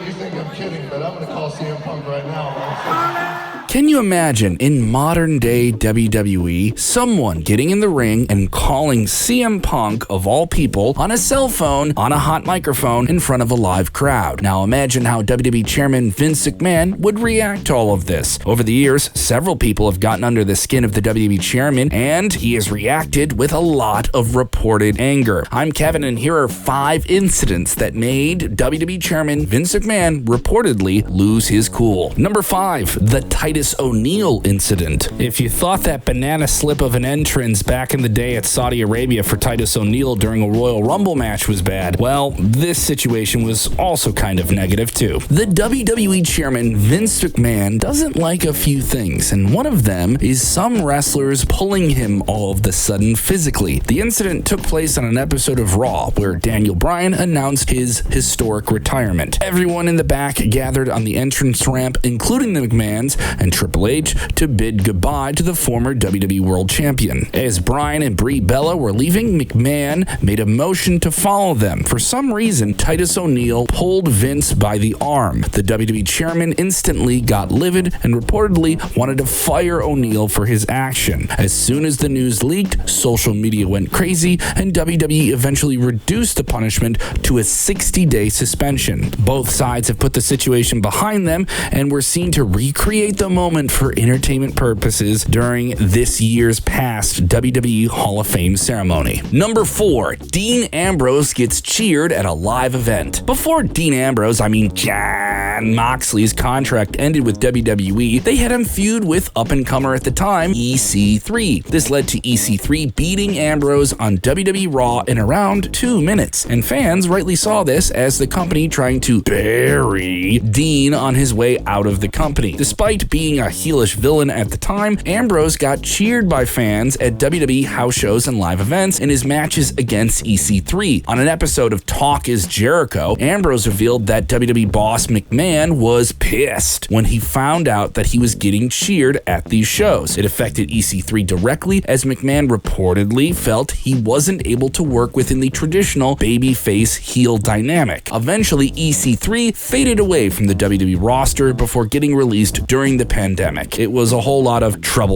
You think I'm kidding, but I'm going to call CM Punk right now, man. Can you imagine, in modern-day WWE, someone getting in the ring and calling CM Punk, of all people, on a cell phone, on a hot microphone, in front of a live crowd? Now imagine how WWE Chairman Vince McMahon would react to all of this. Over the years, several people have gotten under the skin of the WWE Chairman, and he has reacted with a lot of reported anger. I'm Kevin, and here are 5 incidents that made WWE Chairman Vince McMahon reportedly lose his cool. Number 5, the Titus O'Neil incident. If you thought that banana slip of an entrance back in the day at Saudi Arabia for Titus O'Neil during a Royal Rumble match was bad, well, this situation was also kind of negative too. The WWE Chairman Vince McMahon doesn't like a few things, and one of them is some wrestlers pulling him all of the sudden physically. The incident took place on an episode of Raw where Daniel Bryan announced his historic retirement. Everyone in the back gathered on the entrance ramp, including the McMahons and Triple H, to bid goodbye to the former WWE World Champion. As Bryan and Brie Bella were leaving, McMahon made a motion to follow them. For some reason, Titus O'Neil pulled Vince by the arm. The WWE Chairman instantly got livid and reportedly wanted to fire O'Neil for his action. As soon as the news leaked, social media went crazy, and WWE eventually reduced the punishment to a 60-day suspension. Both sides have put the situation behind them and were seen to recreate the moment for entertainment purposes during this year's past WWE Hall of Fame ceremony. Number 4, Dean Ambrose gets cheered at a live event. Before Dean Ambrose, Jon Moxley's contract ended with WWE, they had him feud with up-and-comer at the time, EC3. This led to EC3 beating Ambrose on WWE RAW in around 2 minutes, and fans rightly saw this as the company trying to bury Dean on his way out of the company. Despite being a heelish villain at the time, Ambrose got cheered by fans at WWE house shows and live events in his matches against EC3. On an episode of Talk is Jericho, Ambrose revealed that WWE boss McMahon was pissed when he found out that he was getting cheered at these shows. It affected EC3 directly, as McMahon reportedly felt he wasn't able to work within the traditional babyface heel dynamic. Eventually, EC3 faded away from the WWE roster before getting released during the pandemic. It was a whole lot of trouble.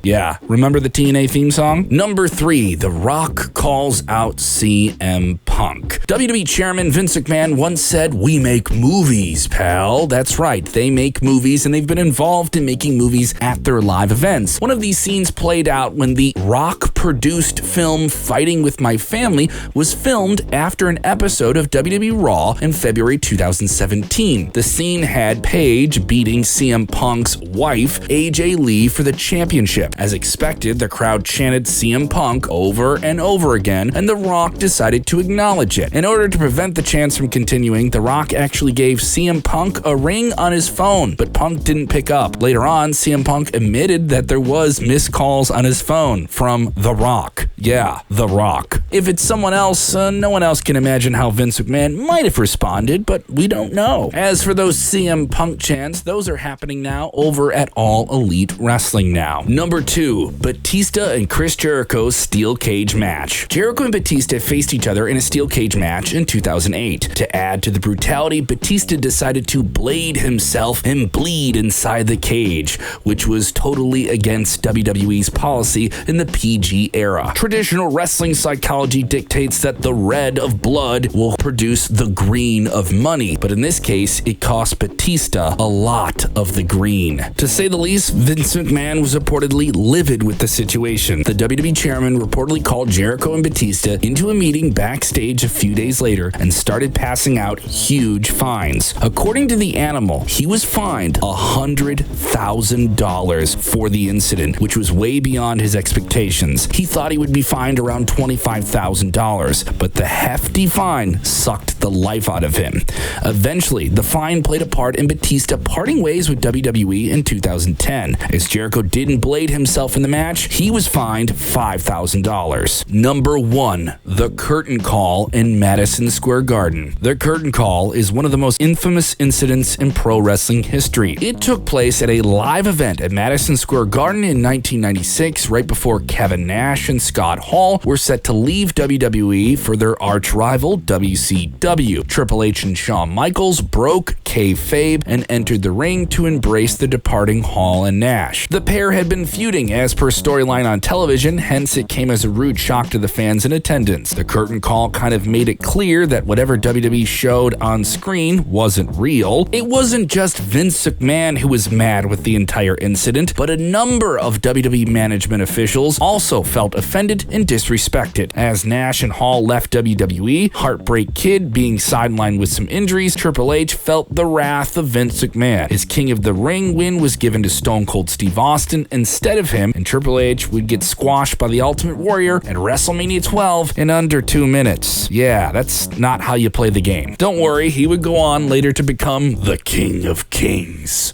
Yeah, remember the TNA theme song? Number 3, The Rock calls out CM Punk. WWE Chairman Vince McMahon once said, "We make movies, pal." That's right, they make movies, and they've been involved in making movies at their live events. One of these scenes played out when the Rock-produced film Fighting With My Family was filmed after an episode of WWE RAW in February 2017. The scene had Paige beating CM Punk's wife, AJ Lee, for the championship. As expected, the crowd chanted CM Punk over and over again, and The Rock decided to acknowledge it. In order to prevent the chants from continuing, The Rock actually gave CM Punk a ring on his phone, but Punk didn't pick up. Later on, CM Punk admitted that there was missed calls on his phone from The Rock. Yeah, The Rock. If it's someone else, no one else can imagine how Vince McMahon might have responded, but we don't know. As for those CM Punk chants, those are happening now over at All Elite Wrestling now. Number 2, Batista and Chris Jericho's steel cage match. Jericho and Batista faced each other in a steel cage match in 2008. To add to the brutality, Batista decided to blade himself and bleed inside the cage, which was totally against WWE's policy in the PG era. Traditional wrestling psychology dictates that the red of blood will produce the green of money, but in this case, it cost Batista a lot of the green. To say the least, Vince McMahon was reportedly livid with the situation. The WWE Chairman reportedly called Jericho and Batista into a meeting backstage a few days later and started passing out huge fines. According to the Animal, he was fined $100,000 for the incident, which was way beyond his expectations. He thought he would be fined around $25,000, but the hefty fine sucked the life out of him. Eventually, the fine played a part in Batista parting parting ways with WWE in 2010. As Jericho didn't blade himself in the match, he was fined $5,000. Number 1. The Curtain Call in Madison Square Garden. The Curtain Call is one of the most infamous incidents in pro wrestling history. It took place at a live event at Madison Square Garden in 1996, right before Kevin Nash and Scott Hall were set to leave WWE for their arch rival WCW. Triple H and Shawn Michaels broke kayfabe and entered the ring to embrace the departing Hall and Nash. The pair had been feuding as per storyline on television, hence it came as a rude shock to the fans in attendance. The Curtain Call kind of made it clear that whatever WWE showed on screen wasn't real. It wasn't just Vince McMahon who was mad with the entire incident, but a number of WWE management officials also felt offended and disrespected. As Nash and Hall left WWE, Heartbreak Kid being sidelined with some injuries, Triple H felt the wrath of Vince McMahon. His King of the Ring win was given to Stone Cold Steve Austin instead of him, and Triple H would get squashed by the Ultimate Warrior at WrestleMania 12 in under 2 minutes. Yeah, that's not how you play the game. Don't worry, he would go on later to become the King of Kings.